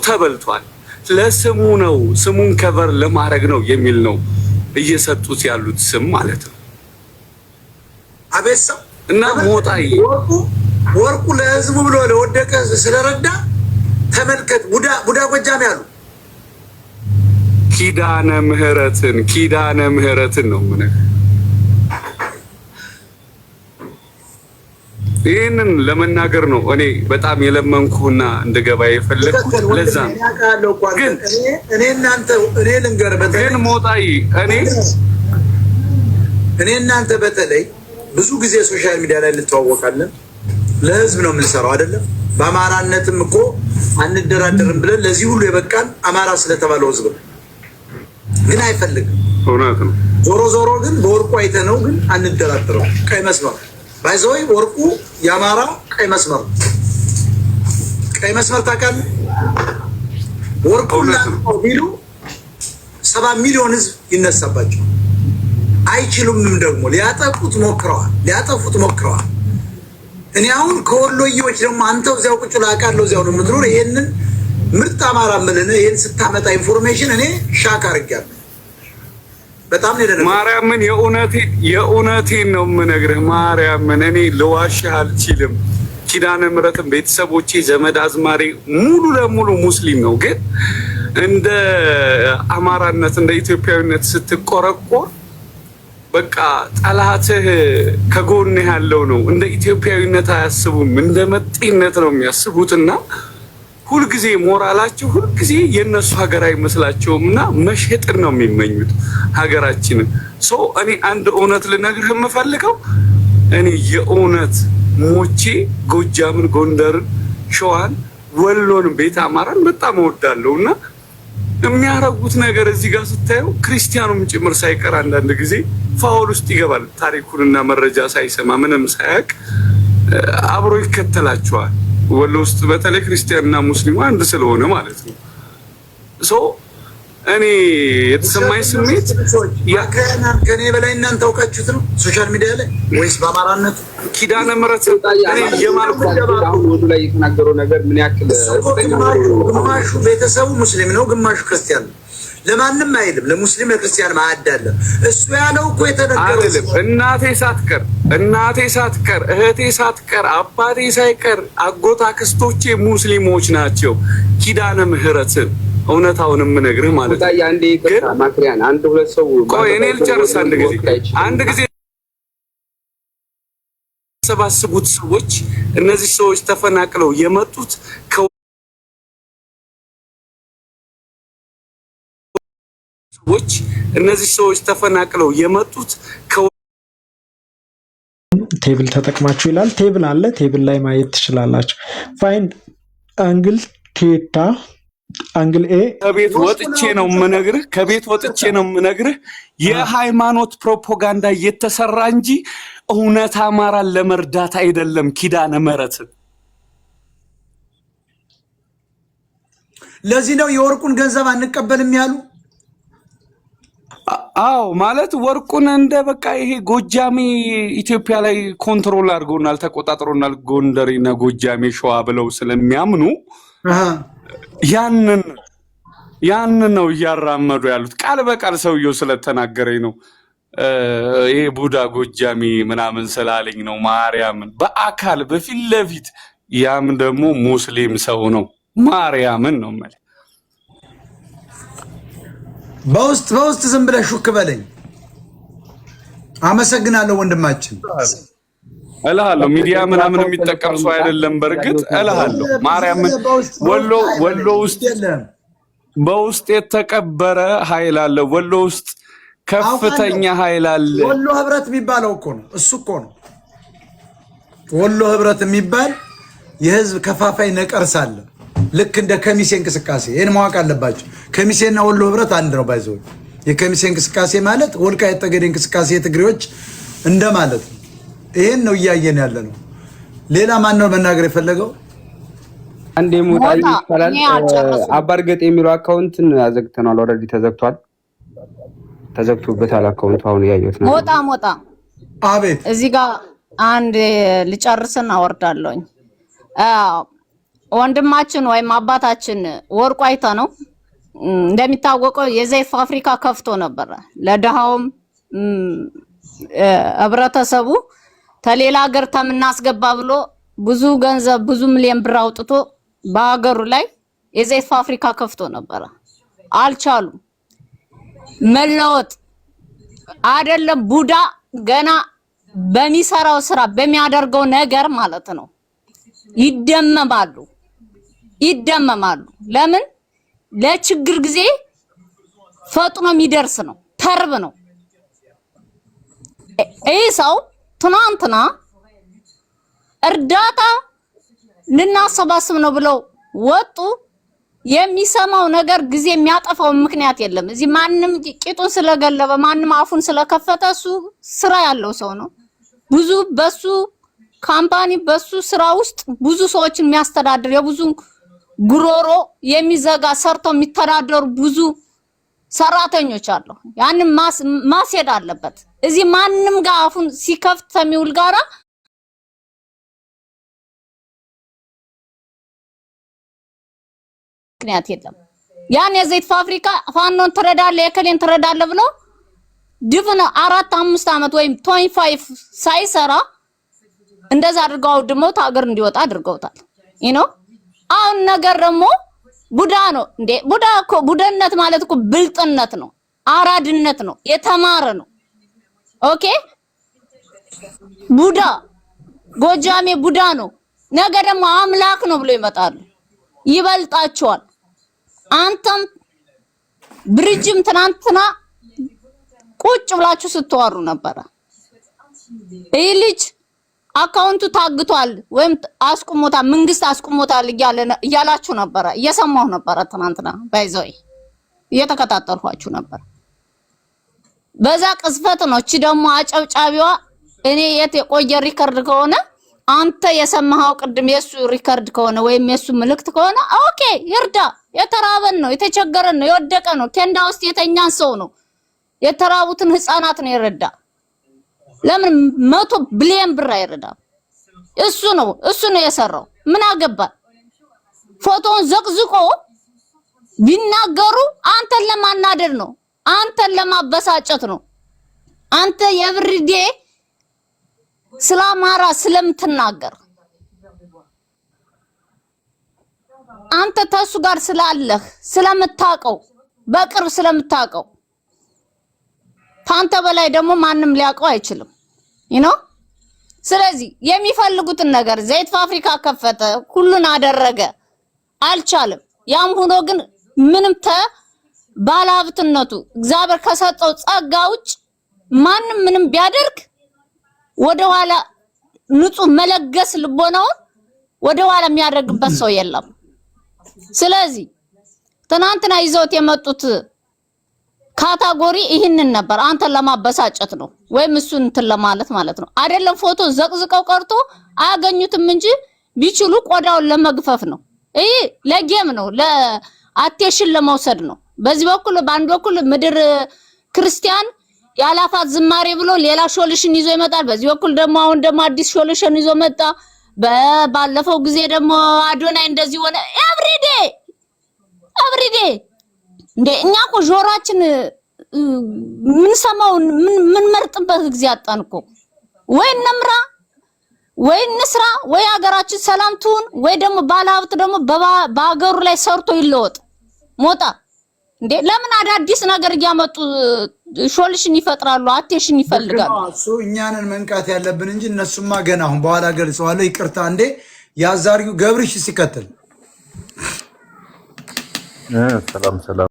ተበልቷል። ለስሙ ነው ስሙን ከቨር ለማድረግ ነው የሚል ነው እየሰጡት ያሉት ስም ማለት ነው። አቤት ሰው እና ሞጣይ ወርቁ ለህዝቡ ብሎ ለወደቀ ስለረዳ ተመልከት። ቡዳ ጎጃም ያሉ ኪዳነ ምህረትን ነው ምን ይሄንን ለመናገር ነው እኔ በጣም የለመንኩና እንደገባ የፈለኩት። ለዛ ግን እኔ ልንገር ግን ሞጣይ እኔ እናንተ በተለይ ብዙ ጊዜ ሶሻል ሚዲያ ላይ እንተዋወቃለን። ለህዝብ ነው የምንሰራው አይደለም። በአማራነትም እኮ አንደራደርም ብለን ለዚህ ሁሉ የበቃን አማራ ስለተባለው ህዝብ ነው። ግን አይፈልግም። እውነት ነው። ዞሮ ግን በወርቁ አይተነው ግን አንደራደረው። ቀይ መስመር ባይዘይ ወርቁ ያማራ ቀይ መስመር ታውቃለህ? ወርቁ ነው ቢሉ 7 ሚሊዮን ህዝብ ይነሳባቸው። አይችሉምም ደግሞ ሊያጠፉት ሞክረዋል። እኔ አሁን ከወሎዬዎች ደግሞ አንተው እዚያው ቁጭ ላቃለው እዚያው ነው የምትኖር። ይሄንን ምርጥ አማራ ምልነ ይሄን ስታመጣ ኢንፎርሜሽን እኔ ሻክ አድርጌያለሁ። በጣም ነው ደረሰ። ማርያምን የእውነቴን ነው የምነግርህ። ማርያምን እኔ ልዋሽህ አልችልም። ኪዳነ ምህረትን ቤተሰቦቼ ዘመድ አዝማሪ ሙሉ ለሙሉ ሙስሊም ነው። ግን እንደ አማራነት እንደ ኢትዮጵያዊነት ስትቆረቆር በቃ ጠላትህ ከጎንህ ያለው ነው። እንደ ኢትዮጵያዊነት አያስቡም፣ እንደ መጤነት ነው የሚያስቡትና ሁልጊዜ ሞራላቸው ሁልጊዜ የነሱ ሀገር አይመስላቸውምና መሸጥን ነው የሚመኙት ሀገራችንን። እኔ አንድ እውነት ልነግርህ የምፈልገው እኔ የእውነት ሞቼ ጎጃምን፣ ጎንደርን፣ ሸዋን፣ ወሎን፣ ቤተ አማራን በጣም እወዳለሁና የሚያረጉት ነገር እዚህ ጋር ስታየው ክርስቲያኑም ጭምር ሳይቀር አንዳንድ ጊዜ ፋውል ውስጥ ይገባል። ታሪኩንና መረጃ ሳይሰማ ምንም ሳያቅ አብሮ ይከተላቸዋል። ወሎ ውስጥ በተለይ ክርስቲያንና ሙስሊሙ አንድ ስለሆነ ማለት ነው። እኔ የተሰማኝ ስሜት ከኔ በላይ እናንተ አውቃችሁት ነው ሶሻል ሚዲያ ላይ ወይስ በአማራነቱ? ኪዳነ ምህረት ወዱ ላይ የተናገረው ነገር ምን ያክል ግማሹ ቤተሰቡ ሙስሊም ነው፣ ግማሹ ክርስቲያን ነው። ለማንም አይልም። ለሙስሊም ለክርስቲያን ማዕድ አለ። እሱ ያለው እኮ የተነገረው እናቴ ሳትቀር እህቴ ሳትቀር አባቴ ሳይቀር አጎት አክስቶቼ ሙስሊሞች ናቸው። ኪዳነ ምህረትን እውነታውን የምነግርህ ማለት ነው። ግን ማክሪያን አንድ ሁለት ሰው ቆይ እኔ ልጨርስ። አንድ ጊዜ ሰባስቡት ሰዎች እነዚህ ሰዎች ተፈናቅለው የመጡት ቴብል ተጠቅማችሁ ይላል። ቴብል አለ። ቴብል ላይ ማየት ትችላላችሁ። ፋይንድ አንግል ቴታ አንግል ኤ ከቤት ወጥቼ ነው የምነግርህ የሃይማኖት ፕሮፓጋንዳ እየተሰራ እንጂ እውነት አማራን ለመርዳት አይደለም። ኪዳነ ምህረትን ለዚህ ነው የወርቁን ገንዘብ አንቀበልም ያሉ። አዎ ማለት ወርቁን እንደ በቃ ይሄ ጎጃሜ ኢትዮጵያ ላይ ኮንትሮል አድርጎናል፣ ተቆጣጥሮናል፣ ጎንደሬና ጎጃሜ ሸዋ ብለው ስለሚያምኑ ያንን ነው እያራመዱ ያሉት። ቃል በቃል ሰውየው ስለተናገረኝ ነው። ይሄ ቡዳ ጎጃሜ ምናምን ስላለኝ ነው። ማርያምን በአካል በፊት ለፊት ያም ደግሞ ሙስሊም ሰው ነው። ማርያምን ነው ማለት በውስጥ ዝም ብለህ ሹክ በለኝ። አመሰግናለሁ ወንድማችን እልሃለሁ። ሚዲያ ምናምን የሚጠቀም ሰው አይደለም። በርግጥ እልሃለሁ ማርያምን ወሎ ውስጥ በውስጥ የተቀበረ ኃይል አለ። ወሎ ውስጥ ከፍተኛ ኃይል አለ። ወሎ ህብረት የሚባለው እኮ ነው። እሱ እኮ ነው ወሎ ህብረት የሚባል የህዝብ ከፋፋይ ነቀርሳ አለ። ልክ እንደ ከሚሴ እንቅስቃሴ ይሄን ማወቅ አለባቸው። ከሚሴና ወሎ ህብረት አንድ ነው። ባይዘው የከሚሴ እንቅስቃሴ ማለት ወልቃይት ጠገዴ እንቅስቃሴ የትግሬዎች እንደማለት ነው። ይሄን ነው እያየን ያለ ነው። ሌላ ማን ነው መናገር የፈለገው? አንዴ ሞጣይ ይባላል። አባርገጥ የሚለው አካውንትን አዘግተናል። ኦልሬዲ ተዘግቶበታል አካውንቱ። አሁን ያየሁት ነው። ሞጣ አቤት። እዚህ ጋር አንድ ልጨርስና አወርዳለሁኝ። ወንድማችን ወይም አባታችን ወርቁ አይተህ ነው እንደሚታወቀው የዘይት ፋብሪካ ከፍቶ ነበር። ለደሃውም ህብረተሰቡ ተሌላ ሀገር ተምናስገባ ብሎ ብዙ ገንዘብ ብዙ ሚሊዮን ብር አውጥቶ በሀገሩ ላይ የዘይት ፋብሪካ ከፍቶ ነበር። አልቻሉም መለወጥ አይደለም። ቡዳ ገና በሚሰራው ስራ በሚያደርገው ነገር ማለት ነው ይደመማሉ። ለምን? ለችግር ጊዜ ፈጥኖ የሚደርስ ነው፣ ተርብ ነው። ይህ ሰው ትናንትና እርዳታ ልናሰባስብ ነው ብለው ወጡ። የሚሰማው ነገር ጊዜ የሚያጠፋው ምክንያት የለም። እዚህ ማንም ቂጡን ስለገለበ ማንም አፉን ስለከፈተ እሱ ስራ ያለው ሰው ነው። ብዙ በሱ ካምፓኒ በሱ ስራ ውስጥ ብዙ ሰዎችን የሚያስተዳድር የብዙ ጉሮሮ የሚዘጋ ሰርተው የሚተዳደሩ ብዙ ሰራተኞች አሉ። ያንን ማስሄድ አለበት። እዚህ ማንም ጋር አፉን ሲከፍት ተሚውል ጋራ ምክንያት የለም። ያን የዘይት ፋብሪካ ፋኖን ትረዳለ የከሌን ትረዳለ ብሎ ድፍን 4-5 አመት ወይም 25 ሳይሰራ እንደዛ አድርገው አውድመው ሀገር እንዲወጣ አድርገውታል። አሁን ነገር ደግሞ ቡዳ ነው እንዴ? ቡዳ እኮ ቡድነት ማለት እኮ ብልጥነት ነው፣ አራድነት ነው፣ የተማረ ነው። ኦኬ ቡዳ ጎጃሜ ቡዳ ነው። ነገ ደግሞ አምላክ ነው ብሎ ይመጣሉ፣ ይበልጣቸዋል። አንተም ብርጅም ትናንትና ቁጭ ብላችሁ ስትዋሩ ነበር። ይህ ልጅ አካውንቱ ታግቷል ወይም አስቁሞታል፣ መንግስት አስቁሞታል እያላችሁ ነበር። እየሰማሁ ነበር ትናንትና ባይዘው እየተከታተልኳችሁ ነበር። በዛ ቅስፈት ነው። እቺ ደግሞ አጨብጫቢዋ እኔ የት የቆየ ሪከርድ ከሆነ አንተ የሰማኸው ቅድም የሱ ሪከርድ ከሆነ ወይም የሱ ምልክት ከሆነ ኦኬ ይርዳ። የተራበን ነው፣ የተቸገረን ነው፣ የወደቀ ነው፣ ኬንዳ ውስጥ የተኛን ሰው ነው፣ የተራቡትን ህፃናት ነው ይረዳ። ለምን 100 ቢሊዮን ብር አይረዳም? እሱ ነው የሰራው። ምን አገባ? ፎቶውን ዘቅዝቆ ቢናገሩ አንተን ለማናደድ ነው፣ አንተን ለማበሳጨት ነው። አንተ የብርዴ ስለማራ ስለምትናገር አንተ ተሱ ጋር ስላለህ ስለምታቀው በቅርብ ስለምታቀው ታንተ በላይ ደግሞ ማንም ሊያቀው አይችልም። ስለዚህ የሚፈልጉትን ነገር ዘይት ፋብሪካ ከፈተ፣ ሁሉን አደረገ፣ አልቻለም። ያም ሆኖ ግን ምንም ባለሀብትነቱ እግዚአብሔር ከሰጠው ጸጋ ውጭ ማንም ምንም ቢያደርግ ወደኋላ ንጹህ መለገስ ልቦናውን ወደኋላ የሚያደርግበት ሰው የለም። ስለዚህ ትናንትና ይዘውት የመጡት ካታጎሪ ይህንን ነበር። አንተን ለማበሳጨት ነው ወይም እሱን እንትን ለማለት ማለት ነው። አይደለም ፎቶ ዘቅዝቀው ቀርቶ አያገኙትም እንጂ ቢችሉ ቆዳውን ለመግፈፍ ነው። ይሄ ለጌም ነው፣ ለአቴንሽን ለመውሰድ ነው። በዚህ በኩል በአንድ በኩል ምድር ክርስቲያን ያላፋት ዝማሬ ብሎ ሌላ ሶሉሽን ይዞ ይመጣል። በዚህ በኩል ደግሞ አሁን ደግሞ አዲስ ሶሉሽን ይዞ መጣ። ባለፈው ጊዜ ደግሞ አዶናይ እንደዚህ ሆነ። ኤቭሪዴ እንዴ እኛ እኮ ጆሮአችን ምን ሰማው ምን መርጥበት ጊዜ አጣን እኮ። ወይ እንምራ ወይ እንስራ ወይ ሀገራችን ሰላም ትሁን ወይ ደግሞ ባለሀብት ደግሞ በሀገሩ ላይ ሰርቶ ይለወጥ። ሞጣ እንዴ ለምን አዳዲስ ነገር እያመጡ ሶሉሽን ይፈጥራሉ? አቴንሽን ይፈልጋሉ። እሱ እኛንን መንቃት ያለብን እንጂ እነሱማ ገና አሁን በኋላ ገልጸዋለሁ። ይቅርታ እንዴ ያዛሪው ገብርሽ ሲከተል ሰላም